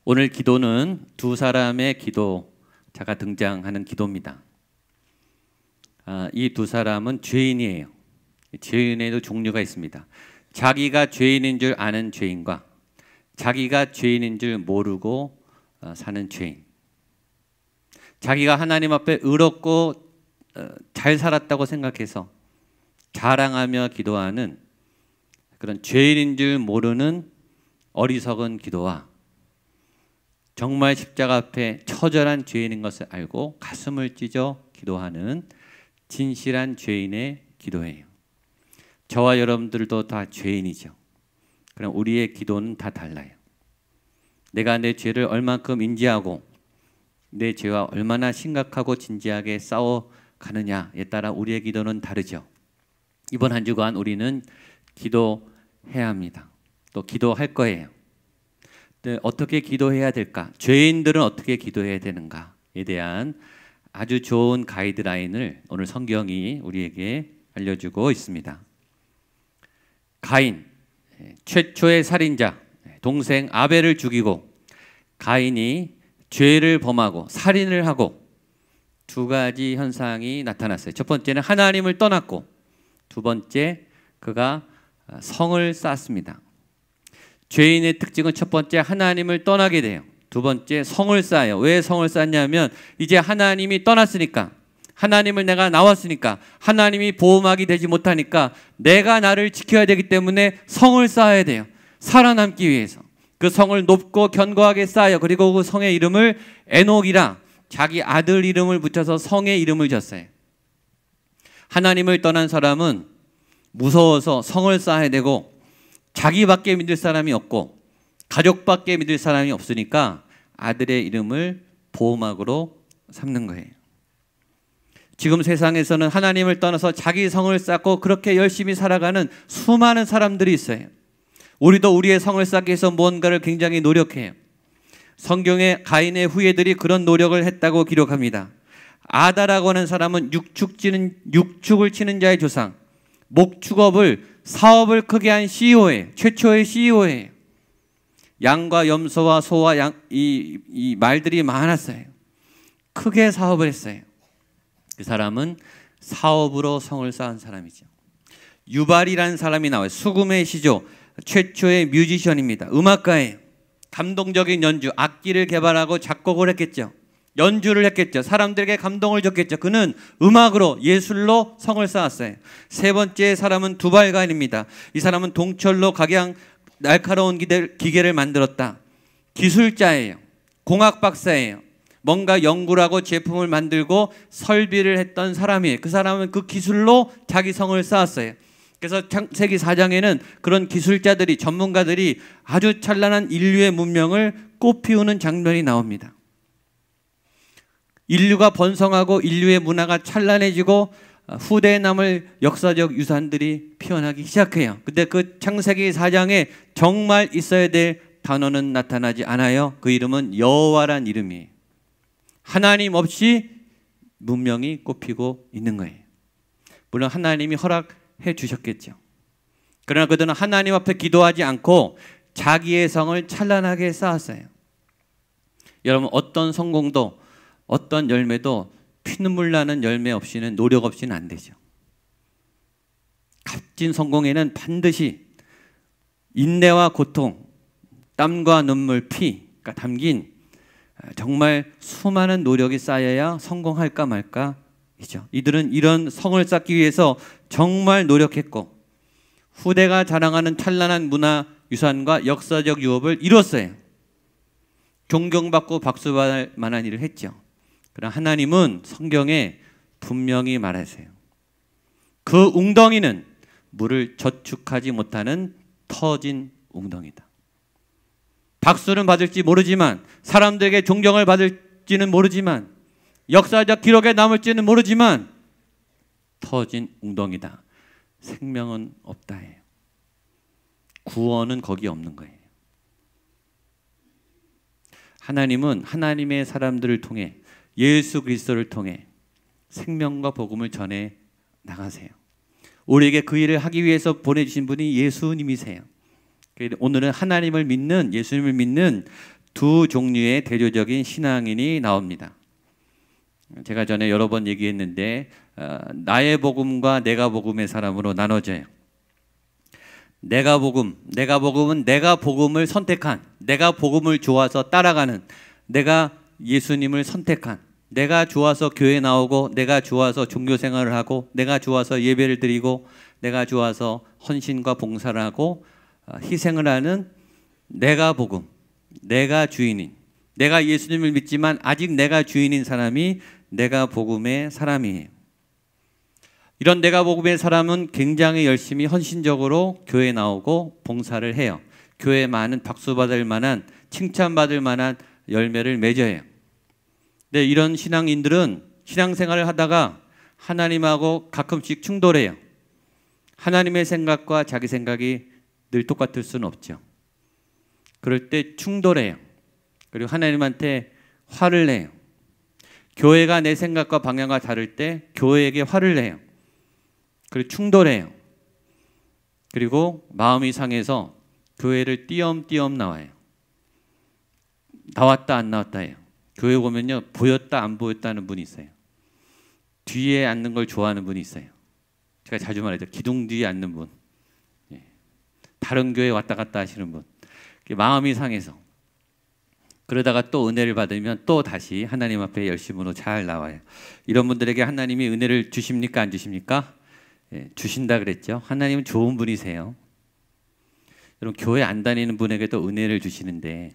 오늘 기도는 두 사람의 기도자가 등장하는 기도입니다. 이 두 사람은 죄인이에요. 죄인에도 종류가 있습니다. 자기가 죄인인 줄 아는 죄인과 자기가 죄인인 줄 모르고 사는 죄인. 자기가 하나님 앞에 의롭고 잘 살았다고 생각해서 자랑하며 기도하는 그런 죄인인 줄 모르는 어리석은 기도와 정말 십자가 앞에 처절한 죄인인 것을 알고 가슴을 찢어 기도하는 진실한 죄인의 기도예요. 저와 여러분들도 다 죄인이죠. 그럼 우리의 기도는 다 달라요. 내가 내 죄를 얼만큼 인지하고 내 죄와 얼마나 심각하고 진지하게 싸워가느냐에 따라 우리의 기도는 다르죠. 이번 한 주간 우리는 기도해야 합니다. 또 기도할 거예요. 어떻게 기도해야 될까? 죄인들은 어떻게 기도해야 되는가에 대한 아주 좋은 가이드라인을 오늘 성경이 우리에게 알려주고 있습니다. 가인, 최초의 살인자, 동생 아벨을 죽이고 가인이 죄를 범하고 살인을 하고 두 가지 현상이 나타났어요. 첫 번째는 하나님을 떠났고 두 번째 그가 성을 쌓았습니다. 죄인의 특징은 첫 번째 하나님을 떠나게 돼요. 두 번째 성을 쌓아요. 왜 성을 쌓냐면 이제 하나님이 떠났으니까, 하나님을 내가 나왔으니까, 하나님이 보호막이 되지 못하니까 내가 나를 지켜야 되기 때문에 성을 쌓아야 돼요. 살아남기 위해서. 그 성을 높고 견고하게 쌓아요. 그리고 그 성의 이름을 에녹이라 자기 아들 이름을 붙여서 성의 이름을 줬어요. 하나님을 떠난 사람은 무서워서 성을 쌓아야 되고 자기밖에 믿을 사람이 없고 가족밖에 믿을 사람이 없으니까 아들의 이름을 보호막으로 삼는 거예요. 지금 세상에서는 하나님을 떠나서 자기 성을 쌓고 그렇게 열심히 살아가는 수많은 사람들이 있어요. 우리도 우리의 성을 쌓기 위해서 무언가를 굉장히 노력해요. 성경에 가인의 후예들이 그런 노력을 했다고 기록합니다. 아다라고 하는 사람은 육축을 치는 자의 조상, 목축업을 사업을 크게 한 CEO예요. 최초의 CEO예요. 양과 염소와 소와 이 말들이 많았어요. 크게 사업을 했어요. 그 사람은 사업으로 성을 쌓은 사람이죠. 유발이라는 사람이 나와요. 수금의 시조, 최초의 뮤지션입니다. 음악가예요. 감동적인 연주, 악기를 개발하고 작곡을 했겠죠. 연주를 했겠죠. 사람들에게 감동을 줬겠죠. 그는 음악으로, 예술로 성을 쌓았어요. 세 번째 사람은 두발가인입니다. 이 사람은 동철로 각양 날카로운 기계를 만들었다. 기술자예요. 공학 박사예요. 뭔가 연구를 하고 제품을 만들고 설비를 했던 사람이에요. 그 사람은 그 기술로 자기 성을 쌓았어요. 그래서 창세기 4장에는 그런 기술자들이, 전문가들이 아주 찬란한 인류의 문명을 꽃피우는 장면이 나옵니다. 인류가 번성하고 인류의 문화가 찬란해지고 후대에 남을 역사적 유산들이 피어나기 시작해요. 근데 그 창세기 4장에 정말 있어야 될 단어는 나타나지 않아요. 그 이름은 여호와란 이름이에요. 하나님 없이 문명이 꽃피고 있는 거예요. 물론 하나님이 허락해 주셨겠죠. 그러나 그들은 하나님 앞에 기도하지 않고 자기의 성을 찬란하게 쌓았어요. 여러분, 어떤 성공도 어떤 열매도 피눈물 나는 열매 없이는, 노력 없이는 안 되죠. 값진 성공에는 반드시 인내와 고통, 땀과 눈물, 피가 담긴 정말 수많은 노력이 쌓여야 성공할까 말까이죠. 이들은 이런 성을 쌓기 위해서 정말 노력했고 후대가 자랑하는 찬란한 문화 유산과 역사적 유업을 이뤘어요. 존경받고 박수받을 만한 일을 했죠. 그러나 하나님은 성경에 분명히 말하세요. 그 웅덩이는 물을 저축하지 못하는 터진 웅덩이다. 박수는 받을지 모르지만, 사람들에게 존경을 받을지는 모르지만, 역사적 기록에 남을지는 모르지만 터진 웅덩이다. 생명은 없다예요. 구원은 거기 없는 거예요. 하나님은 하나님의 사람들을 통해, 예수 그리스도를 통해 생명과 복음을 전해 나가세요. 우리에게 그 일을 하기 위해서 보내주신 분이 예수님이세요. 오늘은 하나님을 믿는, 예수님을 믿는 두 종류의 대조적인 신앙인이 나옵니다. 제가 전에 여러 번 얘기했는데 나의 복음과 내가 복음의 사람으로 나눠져요. 내가 복음은 내가 복음을 선택한, 내가 복음을 좋아서 따라가는, 내가 예수님을 선택한, 내가 좋아서 교회 나오고, 내가 좋아서 종교 생활을 하고, 내가 좋아서 예배를 드리고, 내가 좋아서 헌신과 봉사를 하고 희생을 하는 내가 복음, 내가 주인인, 내가 예수님을 믿지만 아직 내가 주인인 사람이 내가 복음의 사람이에요. 이런 내가 복음의 사람은 굉장히 열심히 헌신적으로 교회에 나오고 봉사를 해요. 교회에 많은 박수받을 만한, 칭찬받을 만한 열매를 맺어요. 근데 이런 신앙인들은 신앙생활을 하다가 하나님하고 가끔씩 충돌해요. 하나님의 생각과 자기 생각이 늘 똑같을 수는 없죠. 그럴 때 충돌해요. 그리고 하나님한테 화를 내요. 교회가 내 생각과 방향과 다를 때 교회에게 화를 내요. 그리고 충돌해요. 그리고 마음이 상해서 교회를 띄엄띄엄 나와요. 나왔다 안 나왔다 해요. 교회 보면요, 보였다 안 보였다는 분이 있어요. 뒤에 앉는 걸 좋아하는 분이 있어요. 제가 자주 말하죠. 기둥 뒤에 앉는 분. 다른 교회 왔다 갔다 하시는 분. 마음이 상해서. 그러다가 또 은혜를 받으면 또 다시 하나님 앞에 열심으로 잘 나와요. 이런 분들에게 하나님이 은혜를 주십니까? 안 주십니까? 주신다 그랬죠. 하나님은 좋은 분이세요. 여러분, 교회 안 다니는 분에게도 은혜를 주시는데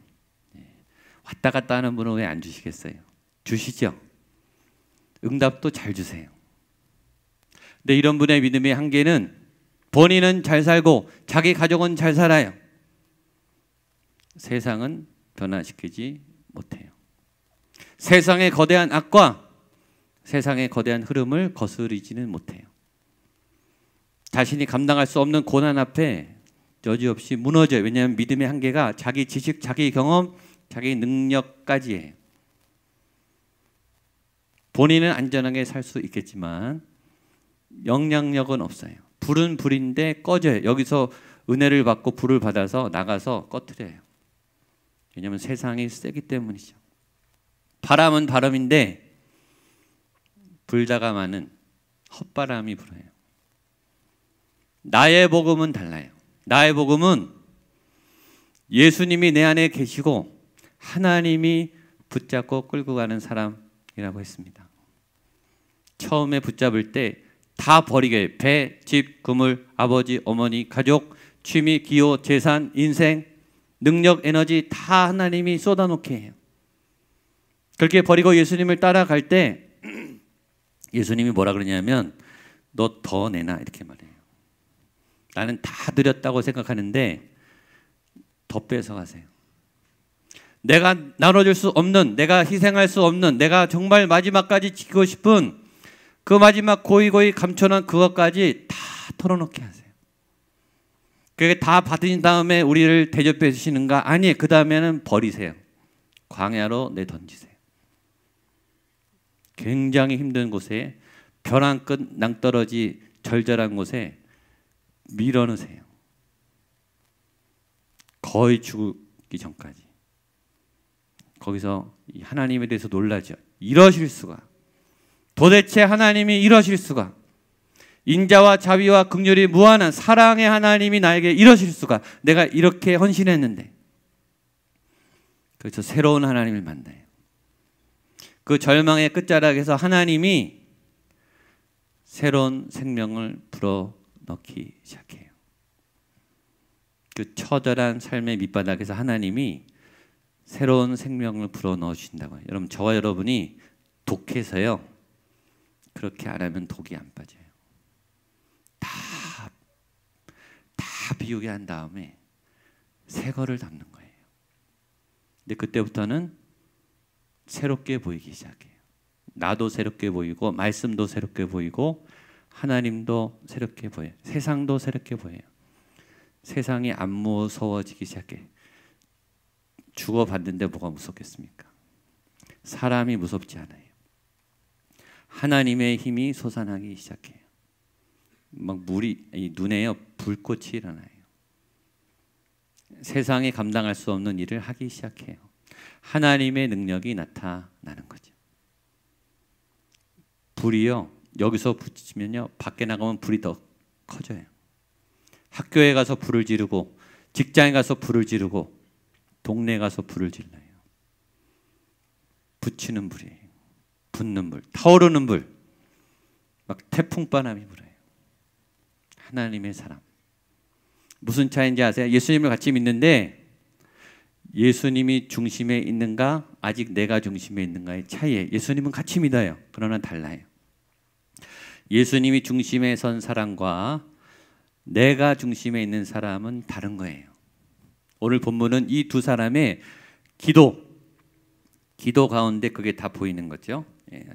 왔다 갔다 하는 분은 왜 안 주시겠어요? 주시죠. 응답도 잘 주세요. 근데 이런 분의 믿음의 한계는 본인은 잘 살고 자기 가족은 잘 살아요. 세상은 변화시키지 못해요. 세상의 거대한 악과 세상의 거대한 흐름을 거스르지는 못해요. 자신이 감당할 수 없는 고난 앞에 여지없이 무너져요. 왜냐하면 믿음의 한계가 자기 지식, 자기 경험, 자기 능력까지예요. 본인은 안전하게 살 수 있겠지만 영향력은 없어요. 불은 불인데 꺼져요. 여기서 은혜를 받고 불을 받아서 나가서 꺼트려요. 왜냐하면 세상이 세기 때문이죠. 바람은 바람인데 불다가 많은 헛바람이 불어요. 나의 복음은 달라요. 나의 복음은 예수님이 내 안에 계시고 하나님이 붙잡고 끌고 가는 사람이라고 했습니다. 처음에 붙잡을 때 다 버리게, 배, 집, 그물, 아버지, 어머니, 가족, 취미, 기호, 재산, 인생, 능력, 에너지 다 하나님이 쏟아놓게 해요. 그렇게 버리고 예수님을 따라갈 때 예수님이 뭐라 그러냐면 너 더 내놔 이렇게 말해요. 나는 다 드렸다고 생각하는데 더 뺏어가세요. 내가 나눠줄 수 없는, 내가 희생할 수 없는, 내가 정말 마지막까지 지키고 싶은 그 마지막 고이고이 감춰놓은 그것까지 다 털어놓게 하세요. 그게 다 받으신 다음에 우리를 대접해 주시는가? 아니에요. 그 다음에는 버리세요. 광야로 내던지세요. 굉장히 힘든 곳에 벼랑 끝 낭떠러지 절절한 곳에 밀어넣으세요. 거의 죽기 전까지. 거기서 하나님에 대해서 놀라죠. 이러실 수가. 도대체 하나님이 이러실 수가. 인자와 자비와 긍휼이 무한한 사랑의 하나님이 나에게 이러실 수가. 내가 이렇게 헌신했는데. 그래서 새로운 하나님을 만나요. 그 절망의 끝자락에서 하나님이 새로운 생명을 불어넣기 시작해요. 그 처절한 삶의 밑바닥에서 하나님이 새로운 생명을 불어넣어 주신다고 해요. 여러분, 저와 여러분이 독해서요. 그렇게 안 하면 독이 안 빠져요. 다 비우게 한 다음에 새 거를 담는 거예요. 근데 그때부터는 새롭게 보이기 시작해요. 나도 새롭게 보이고 말씀도 새롭게 보이고 하나님도 새롭게 보여요. 세상도 새롭게 보여요. 세상이 안 무서워지기 시작해요. 주고받는데 뭐가 무섭겠습니까? 사람이 무섭지 않아요. 하나님의 힘이 솟아나기 시작해요. 막 물이 눈에요 불꽃이 일어나요. 세상이 감당할 수 없는 일을 하기 시작해요. 하나님의 능력이 나타나는 거죠. 불이요, 여기서 붙이면요, 밖에 나가면 불이 더 커져요. 학교에 가서 불을 지르고, 직장에 가서 불을 지르고, 동네에 가서 불을 질러요. 붙이는 불이에요. 붙는 불, 타오르는 불, 막 태풍바람이 불어요. 하나님의 사람. 무슨 차이인지 아세요? 예수님을 같이 믿는데 예수님이 중심에 있는가, 아직 내가 중심에 있는가의 차이예요. 예수님은 같이 믿어요. 그러나 달라요. 예수님이 중심에 선 사람과 내가 중심에 있는 사람은 다른 거예요. 오늘 본문은 이 두 사람의 기도 가운데 그게 다 보이는 거죠.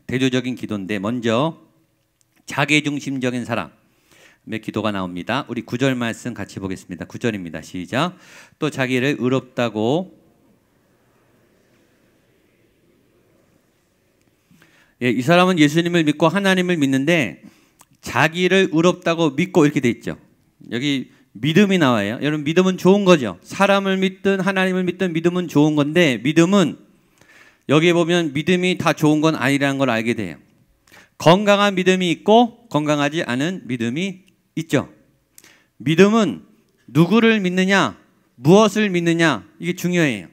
대조적인 기도인데, 먼저 자기중심적인 사람의 기도가 나옵니다. 우리 9절 말씀 같이 보겠습니다. 9절입니다. 시작. 또 자기를 의롭다고, 이 사람은 예수님을 믿고 하나님을 믿는데 자기를 의롭다고 믿고 이렇게 돼 있죠. 여기 믿음이 나와요. 여러분, 믿음은 좋은 거죠. 사람을 믿든 하나님을 믿든 믿음은 좋은 건데, 믿음은 여기에 보면 믿음이 다 좋은 건 아니라는 걸 알게 돼요. 건강한 믿음이 있고 건강하지 않은 믿음이 있죠. 믿음은 누구를 믿느냐, 무엇을 믿느냐, 이게 중요해요.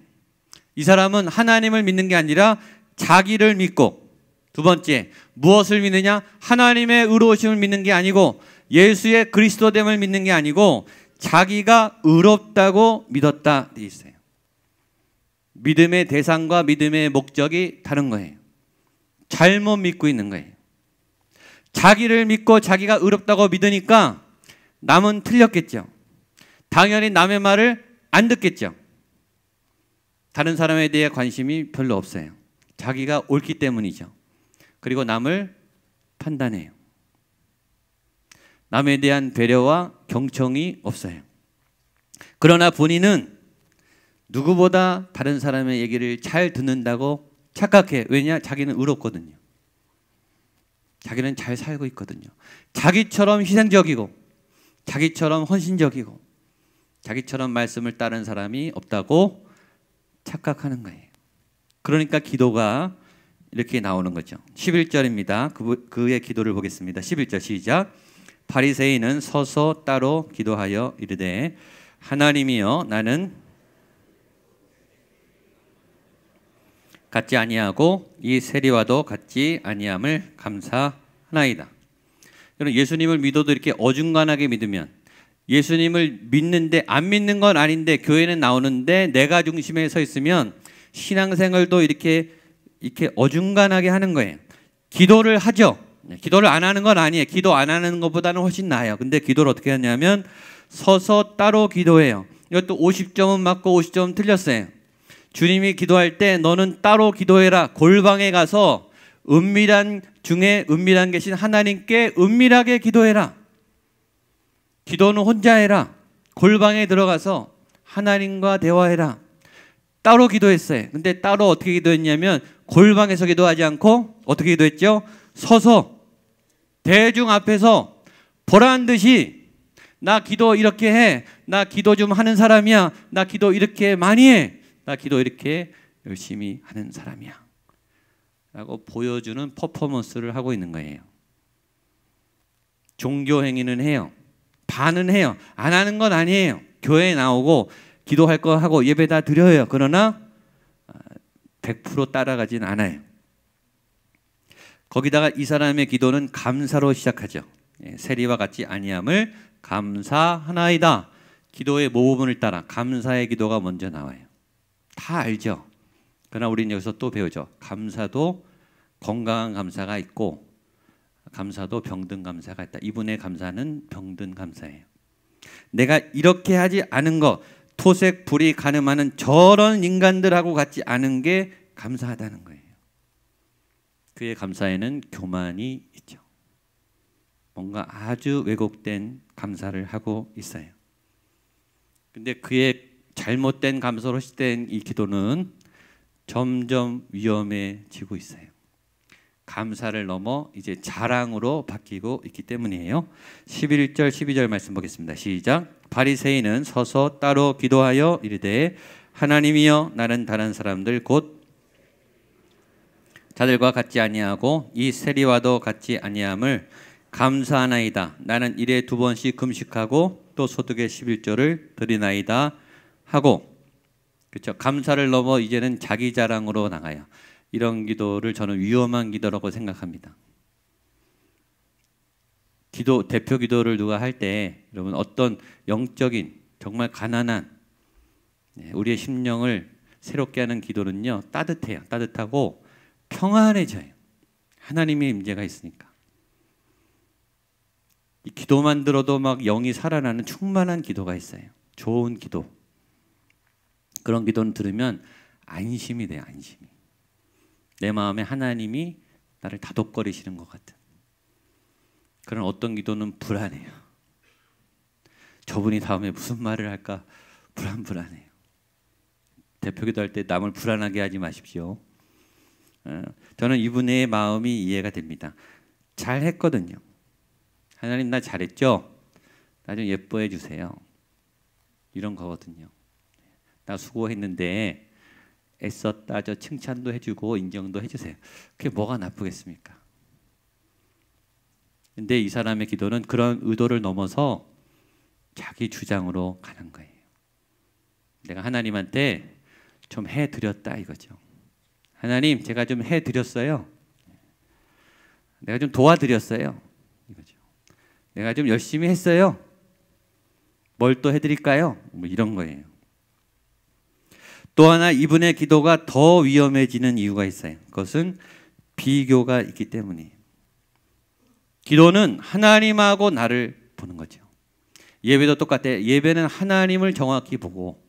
이 사람은 하나님을 믿는 게 아니라 자기를 믿고, 두 번째, 무엇을 믿느냐, 하나님의 의로우심을 믿는 게 아니고 예수의 그리스도됨을 믿는 게 아니고 자기가 의롭다고 믿었다 돼 있어요. 믿음의 대상과 믿음의 목적이 다른 거예요. 잘못 믿고 있는 거예요. 자기를 믿고 자기가 의롭다고 믿으니까 남은 틀렸겠죠. 당연히 남의 말을 안 듣겠죠. 다른 사람에 대해 관심이 별로 없어요. 자기가 옳기 때문이죠. 그리고 남을 판단해요. 남에 대한 배려와 경청이 없어요. 그러나 본인은 누구보다 다른 사람의 얘기를 잘 듣는다고 착각해. 왜냐? 자기는 의롭거든요. 자기는 잘 살고 있거든요. 자기처럼 희생적이고 자기처럼 헌신적이고 자기처럼 말씀을 따른 사람이 없다고 착각하는 거예요. 그러니까 기도가 이렇게 나오는 거죠. 11절입니다. 그의 기도를 보겠습니다. 11절 시작. 바리새인은 서서 따로 기도하여 이르되 하나님이여, 나는 같지 아니하고 이 세리와도 같지 아니함을 감사하나이다. 여러분, 예수님을 믿어도 이렇게 어중간하게 믿으면, 예수님을 믿는데 안 믿는 건 아닌데 교회는 나오는데 내가 중심에 서 있으면 신앙생활도 이렇게 어중간하게 하는 거예요. 기도를 하죠. 기도를 안 하는 건 아니에요. 기도 안 하는 것보다는 훨씬 나아요. 근데 기도를 어떻게 하냐면 서서 따로 기도해요. 이것도 50점은 맞고 50점은 틀렸어요. 주님이 기도할 때 너는 따로 기도해라. 골방에 가서 은밀한 중에 은밀한 계신 하나님께 은밀하게 기도해라. 기도는 혼자 해라. 골방에 들어가서 하나님과 대화해라. 따로 기도했어요. 근데 따로 어떻게 기도했냐면 골방에서 기도하지 않고 어떻게 기도했죠? 서서 대중 앞에서 보란 듯이 나 기도 이렇게 해. 나 기도 좀 하는 사람이야. 나 기도 이렇게 많이 해. 나 기도 이렇게 열심히 하는 사람이야. 라고 보여주는 퍼포먼스를 하고 있는 거예요. 종교 행위는 해요. 반은 해요. 안 하는 건 아니에요. 교회에 나오고 기도할 거 하고 예배 다 드려요. 그러나 100% 따라가진 않아요. 거기다가 이 사람의 기도는 감사로 시작하죠. 세리와 같이 아니함을 감사하나이다. 기도의 모부분을 따라 감사의 기도가 먼저 나와요. 다 알죠. 그러나 우리는 여기서 또 배우죠. 감사도 건강한 감사가 있고 감사도 병든 감사가 있다. 이분의 감사는 병든 감사예요. 내가 이렇게 하지 않은 것, 토색, 불이 가늠하는 저런 인간들하고 같지 않은 게 감사하다는 거예요. 그의 감사에는 교만이 있죠. 뭔가 아주 왜곡된 감사를 하고 있어요. 근데 그의 잘못된 감사로 시작된 이 기도는 점점 위험해지고 있어요. 감사를 넘어 이제 자랑으로 바뀌고 있기 때문이에요. 11절 12절 말씀 보겠습니다. 시작. 바리새인은 서서 따로 기도하여 이르되 하나님이여 나는 다른 사람들 곧 자들과 같지 아니하고 이 세리와도 같지 아니함을 감사하나이다. 나는 일에 2번씩 금식하고 또 소득의 11조를 드리나이다 하고, 그렇죠. 감사를 넘어 이제는 자기 자랑으로 나가요. 이런 기도를 저는 위험한 기도라고 생각합니다. 기도, 대표 기도를 누가 할 때 여러분 어떤 영적인 정말 가난한 우리의 심령을 새롭게 하는 기도는요, 따뜻해요. 따뜻하고 평안해져요. 하나님의 임재가 있으니까. 이 기도만 들어도 막 영이 살아나는 충만한 기도가 있어요. 좋은 기도. 그런 기도는 들으면 안심이 돼요. 안심이. 내 마음에 하나님이 나를 다독거리시는 것 같은 그런 어떤 기도는 불안해요. 저분이 다음에 무슨 말을 할까 불안해요. 대표 기도할 때 남을 불안하게 하지 마십시오. 저는 이분의 마음이 이해가 됩니다. 잘했거든요. 하나님 나 잘했죠? 나 좀 예뻐해 주세요. 이런 거거든요. 나 수고했는데 애썼다, 저 칭찬도 해주고 인정도 해주세요. 그게 뭐가 나쁘겠습니까? 근데 이 사람의 기도는 그런 의도를 넘어서 자기 주장으로 가는 거예요. 내가 하나님한테 좀 해드렸다 이거죠. 하나님 제가 좀 해드렸어요. 내가 좀 도와드렸어요. 이거죠. 내가 좀 열심히 했어요. 뭘 또 해드릴까요? 뭐 이런 거예요. 또 하나 이분의 기도가 더 위험해지는 이유가 있어요. 그것은 비교가 있기 때문이에요. 기도는 하나님하고 나를 보는 거죠. 예배도 똑같아요. 예배는 하나님을 정확히 보고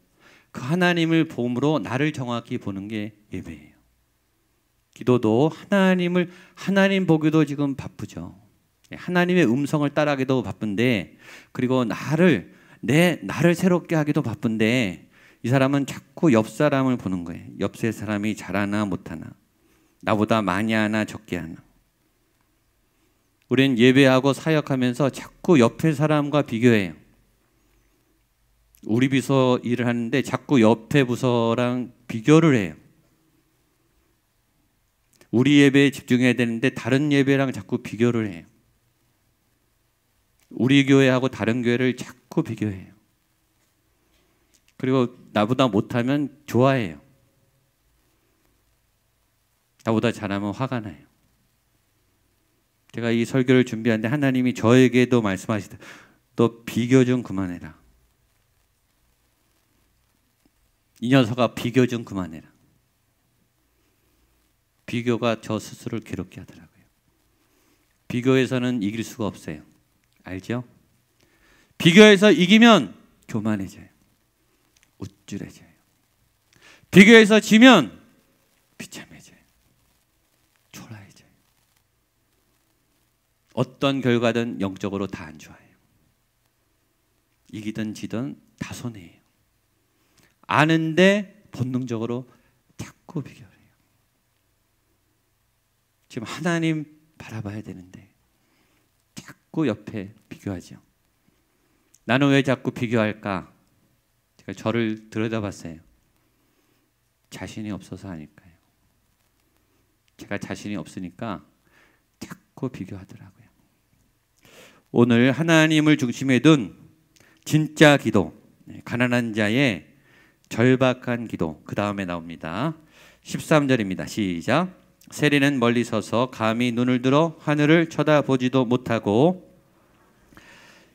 그 하나님을 봄으로 나를 정확히 보는 게 예배예요. 기도도 하나님 보기도 지금 바쁘죠. 하나님의 음성을 따라하기도 바쁜데, 그리고 나를 새롭게 하기도 바쁜데, 이 사람은 자꾸 옆 사람을 보는 거예요. 옆세 사람이 잘하나 못하나, 나보다 많이 하나 적게 하나. 우리는 예배하고 사역하면서 자꾸 옆에 사람과 비교해요. 우리 비서 일을 하는데 자꾸 옆에 부서랑 비교를 해요. 우리 예배에 집중해야 되는데 다른 예배랑 자꾸 비교를 해요. 우리 교회하고 다른 교회를 자꾸 비교해요. 그리고 나보다 못하면 좋아해요. 나보다 잘하면 화가 나요. 제가 이 설교를 준비하는데 하나님이 저에게도 말씀하시다. 너 비교 좀 그만해라. 이 녀석아 비교 좀 그만해라. 비교가 저 스스로를 괴롭게 하더라고요. 비교에서는 이길 수가 없어요. 알죠? 비교에서 이기면 교만해져요. 우쭐해져요. 비교에서 지면 비참해져요. 초라해져요. 어떤 결과든 영적으로 다 안 좋아요. 이기든 지든 다 손해예요. 아는데 본능적으로 자꾸 비교를 해요. 지금 하나님 바라봐야 되는데 자꾸 옆에 비교하죠. 나는 왜 자꾸 비교할까? 제가 저를 들여다봤어요. 자신이 없어서 아닐까요? 제가 자신이 없으니까 자꾸 비교하더라고요. 오늘 하나님을 중심에 둔 진짜 기도, 가난한 자의 절박한 기도, 그 다음에 나옵니다. 13절입니다. 시작. 세리는 멀리 서서 감히 눈을 들어 하늘을 쳐다보지도 못하고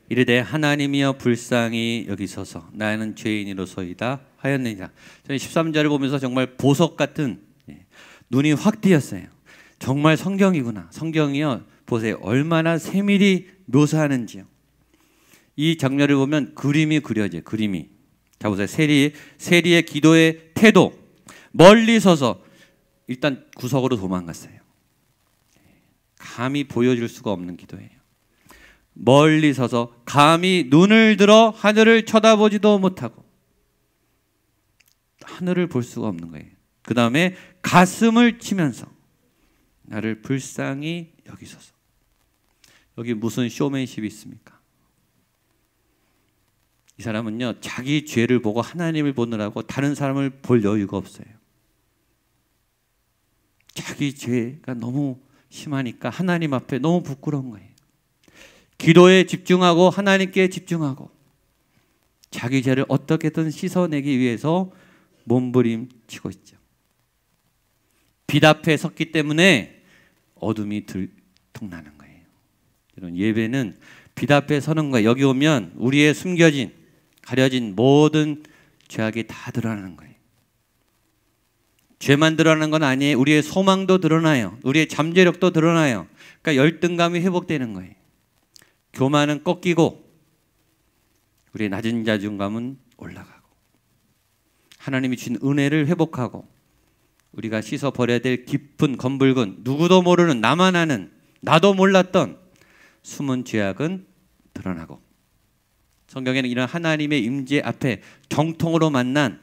이르되 하나님이여 불쌍히 여기소서 나는 죄인이로소이다 하였느니라. 저는 13절을 보면서 정말 보석 같은 눈이 확 띄었어요. 정말 성경이구나. 성경이요, 보세요. 얼마나 세밀히 묘사하는지요. 이 장면을 보면 그림이 그려져요. 그림이. 자 보세요. 세리의 기도의 태도. 멀리 서서 일단 구석으로 도망갔어요. 감히 보여줄 수가 없는 기도예요. 멀리 서서 감히 눈을 들어 하늘을 쳐다보지도 못하고 하늘을 볼 수가 없는 거예요. 그 다음에 가슴을 치면서 나를 불쌍히 여기소서. 여기 무슨 쇼맨십이 있습니까? 이 사람은요, 자기 죄를 보고 하나님을 보느라고 다른 사람을 볼 여유가 없어요. 자기 죄가 너무 심하니까 하나님 앞에 너무 부끄러운 거예요. 기도에 집중하고 하나님께 집중하고 자기 죄를 어떻게든 씻어내기 위해서 몸부림치고 있죠. 빛 앞에 섰기 때문에 어둠이 들통나는 거예요. 이런 예배는 빛 앞에 서는 거예요. 여기 오면 우리의 숨겨진, 가려진 모든 죄악이 다 드러나는 거예요. 죄만 드러나는 건 아니에요. 우리의 소망도 드러나요. 우리의 잠재력도 드러나요. 그러니까 열등감이 회복되는 거예요. 교만은 꺾이고 우리의 낮은 자존감은 올라가고 하나님이 주신 은혜를 회복하고 우리가 씻어버려야 될 깊은 검붉은 누구도 모르는 나만 아는 나도 몰랐던 숨은 죄악은 드러나고 성경에는 이런 하나님의 임재 앞에 정통으로 만난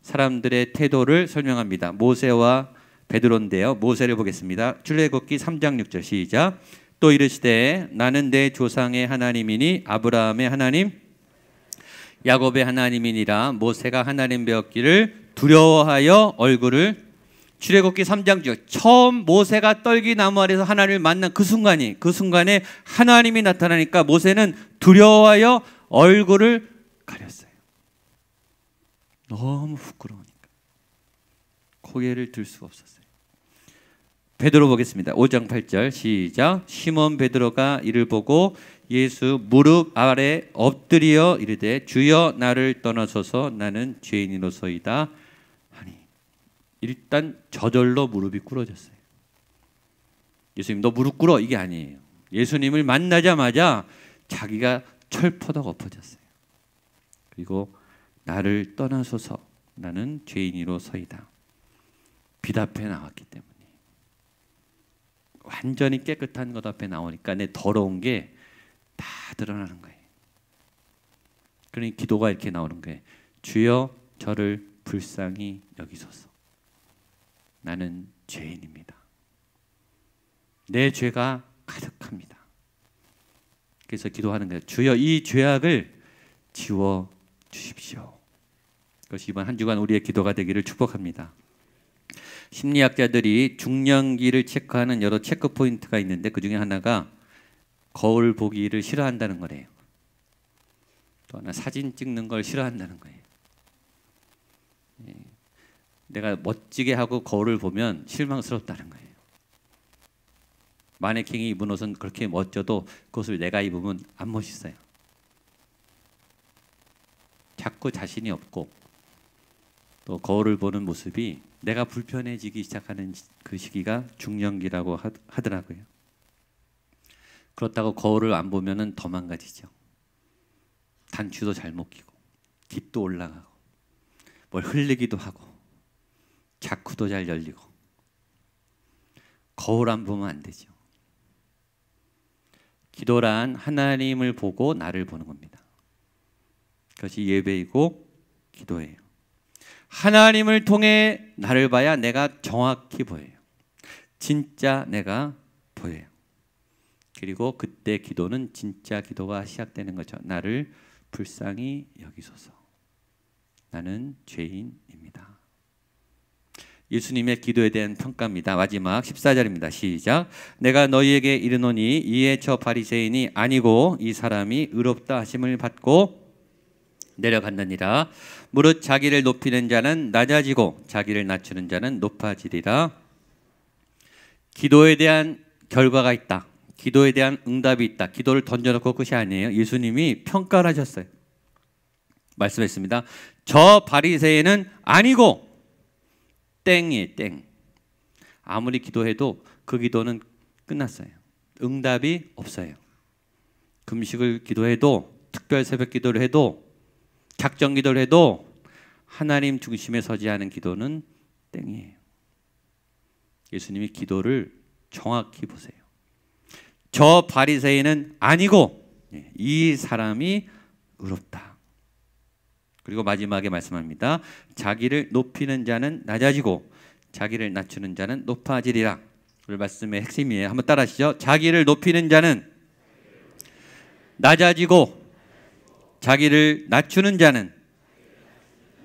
사람들의 태도를 설명합니다. 모세와 베드로인데요. 모세를 보겠습니다. 출애굽기 3장 6절 시작. 또 이르시되 나는 내 조상의 하나님이니 아브라함의 하나님 야곱의 하나님이니라. 모세가 하나님 배웠기를 두려워하여 얼굴을 출애굽기 3장 중 처음 모세가 떨기 나무 아래서 하나님을 만난 그 순간에 하나님이 나타나니까 모세는 두려워하여 얼굴을 가렸어요. 너무 부끄러우니까 고개를 들 수가 없었어요. 베드로 보겠습니다. 5장 8절 시작. 시몬 베드로가 이를 보고 예수 무릎 아래 엎드려 이르되 주여 나를 떠나소서 나는 죄인이로소이다 하니. 일단 저절로 무릎이 꿇어졌어요. 예수님 너 무릎 꿇어 이게 아니에요. 예수님을 만나자마자 자기가 철퍼덕 엎어졌어요. 그리고 나를 떠나소서 나는 죄인이로소이다. 빛 앞에 나왔기 때문에 완전히 깨끗한 것 앞에 나오니까 내 더러운 게 다 드러나는 거예요. 그러니 기도가 이렇게 나오는 거예요. 주여 저를 불쌍히 여기소서. 나는 죄인입니다. 내 죄가 가득합니다. 그래서 기도하는 거예요. 주여 이 죄악을 지워 주십시오. 그것이 이번 한 주간 우리의 기도가 되기를 축복합니다. 심리학자들이 중년기를 체크하는 여러 체크 포인트가 있는데 그 중에 하나가 거울 보기를 싫어한다는 거래요. 또 하나 사진 찍는 걸 싫어한다는 거예요. 내가 멋지게 하고 거울을 보면 실망스럽다는 거예요. 마네킹이 입은 옷은 그렇게 멋져도 그것을 내가 입으면 안 멋있어요. 자꾸 자신이 없고 또 거울을 보는 모습이 내가 불편해지기 시작하는 그 시기가 중년기라고 하더라고요. 그렇다고 거울을 안 보면은 더 망가지죠. 단추도 잘못 끼고 깃도 올라가고 뭘 흘리기도 하고 자쿠도 잘 열리고 거울 안 보면 안 되죠. 기도란 하나님을 보고 나를 보는 겁니다. 그것이 예배이고 기도예요. 하나님을 통해 나를 봐야 내가 정확히 보여요. 진짜 내가 보여요. 그리고 그때 기도는 진짜 기도가 시작되는 거죠. 나를 불쌍히 여기소서. 나는 죄인입니다. 예수님의 기도에 대한 평가입니다. 마지막 14절입니다. 시작. 내가 너희에게 이르노니 이에 저 바리새인이 아니고 이 사람이 의롭다 하심을 받고 내려갔느니라. 무릇 자기를 높이는 자는 낮아지고 자기를 낮추는 자는 높아지리라. 기도에 대한 결과가 있다. 기도에 대한 응답이 있다. 기도를 던져놓고 끝이 아니에요. 예수님이 평가를 하셨어요. 말씀했습니다. 저 바리새인은 아니고 땡이에요. 땡. 아무리 기도해도 그 기도는 끝났어요. 응답이 없어요. 금식을 기도해도 특별 새벽 기도를 해도 작정 기도를 해도 하나님 중심에 서지 않은 기도는 땡이에요. 예수님이 기도를 정확히 보세요. 저 바리새인은 아니고 이 사람이 의롭다. 그리고 마지막에 말씀합니다. 자기를 높이는 자는 낮아지고 자기를 낮추는 자는 높아지리라. 오늘 말씀의 핵심이에요. 한번 따라하시죠. 자기를 높이는 자는 낮아지고 자기를 낮추는 자는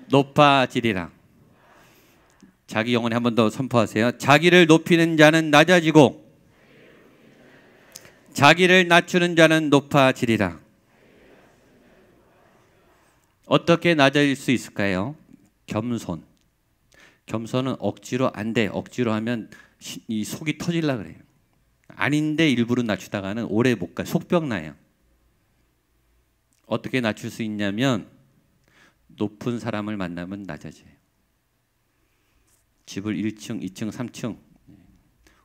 높아지리라. 자기 영혼에 한 번 더 선포하세요. 자기를 높이는 자는 낮아지고 자기를 낮추는 자는 높아지리라. 어떻게 낮아질 수 있을까요? 겸손. 겸손은 억지로 안 돼. 억지로 하면 이 속이 터질라 그래요. 아닌데 일부러 낮추다가는 오래 못 가요. 속병 나요. 어떻게 낮출 수 있냐면 높은 사람을 만나면 낮아져요. 집을 1층, 2층, 3층,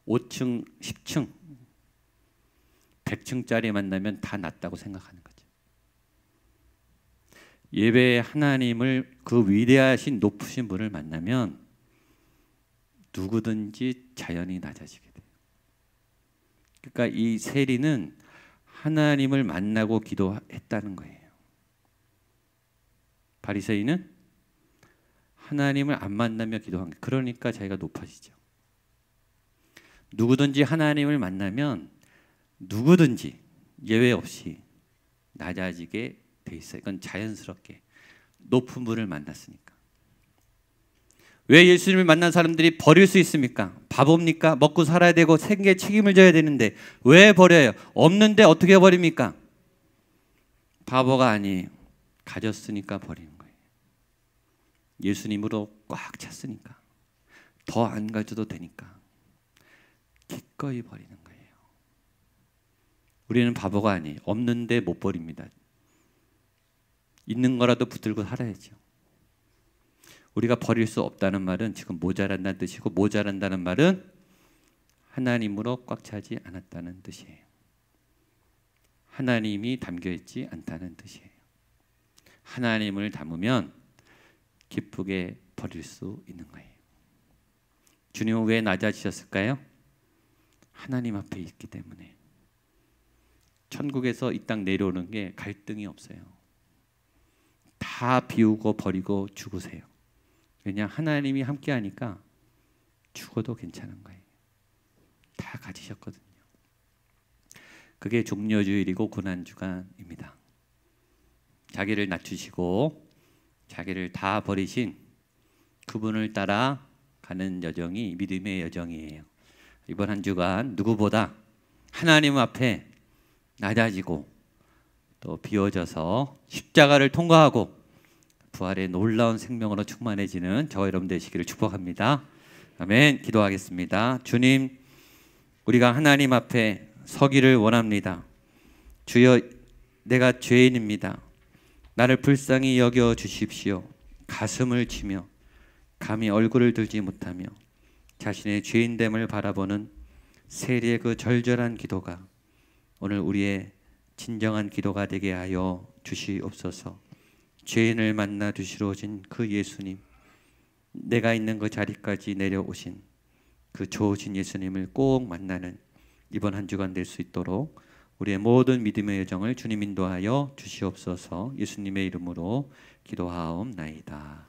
5층, 10층, 100층짜리 만나면 다 낮다고 생각하는 거죠. 예배의 하나님을, 그 위대하신 높으신 분을 만나면 누구든지 자연히 낮아지게 돼요. 그러니까 이 세리는 하나님을 만나고 기도했다는 거예요. 바리새인은 하나님을 안 만나며 기도한 거예요. 그러니까 자기가 높아지죠. 누구든지 하나님을 만나면 누구든지 예외 없이 낮아지게 돼 있어요. 이건 자연스럽게 높은 분을 만났으니까. 왜 예수님을 만난 사람들이 버릴 수 있습니까? 바보입니까? 먹고 살아야 되고 생계에 책임을 져야 되는데 왜 버려요? 없는데 어떻게 버립니까? 바보가 아니에요. 가졌으니까 버리는 거예요. 예수님으로 꽉 찼으니까, 더 안 가져도 되니까 기꺼이 버리는 거예요. 우리는 바보가 아니에요. 없는데 못 버립니다. 있는 거라도 붙들고 살아야죠. 우리가 버릴 수 없다는 말은 지금 모자란다는 뜻이고, 모자란다는 말은 하나님으로 꽉 차지 않았다는 뜻이에요. 하나님이 담겨있지 않다는 뜻이에요. 하나님을 담으면 기쁘게 버릴 수 있는 거예요. 주님은 왜 낮아지셨을까요? 하나님 앞에 있기 때문에. 천국에서 이 땅 내려오는 게 갈등이 없어요. 다 비우고 버리고 죽으세요. 왜냐? 하나님이 함께 하니까 죽어도 괜찮은 거예요. 다 가지셨거든요. 그게 종려주일이고 고난주간입니다. 자기를 낮추시고 자기를 다 버리신 그분을 따라 가는 여정이 믿음의 여정이에요. 이번 한 주간 누구보다 하나님 앞에 낮아지고 또 비워져서 십자가를 통과하고 부활의 놀라운 생명으로 충만해지는 저와 여러분 되시기를 축복합니다. 아멘. 기도하겠습니다. 주님, 우리가 하나님 앞에 서기를 원합니다. 주여, 내가 죄인입니다. 나를 불쌍히 여겨 주십시오. 가슴을 치며 감히 얼굴을 들지 못하며 자신의 죄인됨을 바라보는 세리의 그 절절한 기도가 오늘 우리의 진정한 기도가 되게 하여 주시옵소서. 죄인을 만나 주시러 오신 그 예수님, 내가 있는 그 자리까지 내려오신 그 좋으신 예수님을 꼭 만나는 이번 한 주간 될 수 있도록 우리의 모든 믿음의 여정을 주님 인도하여 주시옵소서. 예수님의 이름으로 기도하옵나이다.